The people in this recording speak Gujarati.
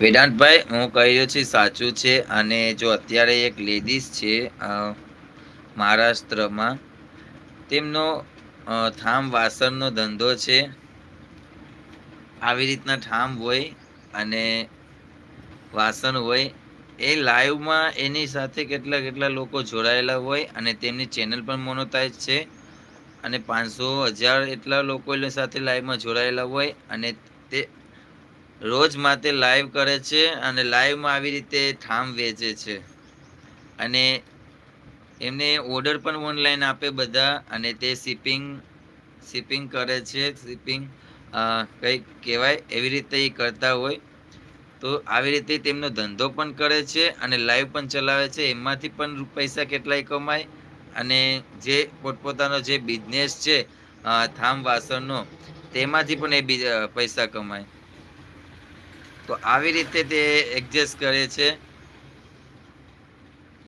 વેદાંતભાઈ, હું કહી રહ્યો છું સાચું છે. અને જો અત્યારે એક લેડીઝ છે મહારાષ્ટ્રમાં, તેમનો થામ વાસણનો ધંધો છે. આવી રીતના ઠામ હોય અને વાસણ હોય, એ લાઈવમાં એની સાથે કેટલા કેટલા લોકો જોડાયેલા હોય અને તેમની ચેનલ પણ મોનોટાઈઝ છે. અને 500,000 એટલા લોકો સાથે લાઈવમાં જોડાયેલા હોય અને તે રોજ માટે લાઈવ કરે છે અને લાઈવમાં આવી રીતે ઠામ વેચે છે. અને એમને ઓર્ડર પણ ઓનલાઈન આપે બધા, અને તે શિપિંગ કરે છે. શિપિંગ કંઈક કહેવાય એવી રીતે એ કરતા હોય. તો આવી રીતે તેમનો ધંધો પણ કરે છે અને લાઈવ પણ ચલાવે છે. એમાંથી પણ પૈસા કેટલાય કમાય. અને જે પોતપોતાનો જે બિઝનેસ છે થામ વાસણનો, તેમાંથી પણ એ પૈસા કમાય. તો આવી રીતે તે એડજસ્ટ કરે છે.